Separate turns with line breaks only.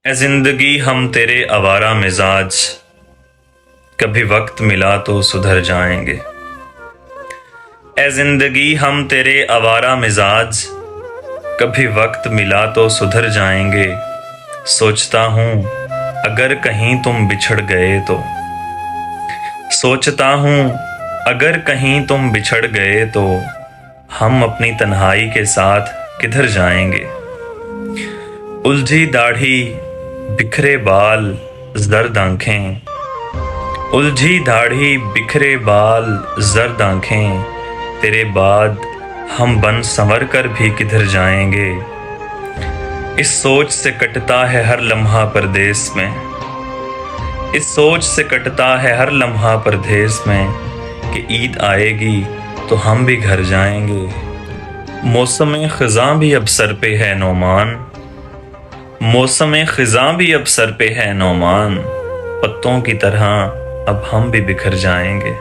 اے زندگی ہم تیرے آوارہ مزاج، کبھی وقت ملا تو سدھر جائیں گے۔ اے زندگی ہم تیرے آوارہ مزاج، کبھی وقت ملا تو سدھر جائیں گے۔ سوچتا ہوں اگر کہیں تم بچھڑ گئے تو، سوچتا ہوں اگر کہیں تم بچھڑ گئے تو، ہم اپنی تنہائی کے ساتھ کدھر جائیں گے۔ الجھی داڑھی بکھرے بال زرد آنکھیں، الجھی داڑھی بکھرے بال زرد آنکھیں، تیرے بعد ہم بن سنور کر بھی کدھر جائیں گے۔ اس سوچ سے کٹتا ہے ہر لمحہ پردیس میں، اس سوچ سے کٹتا ہے ہر لمحہ پردیس میں، کہ عید آئے گی تو ہم بھی گھر جائیں گے۔ موسم خزاں بھی اب سر پہ ہے نعمان، موسم خزاں بھی اب سر پہ ہے نعمان، پتوں کی طرح اب ہم بھی بکھر جائیں گے۔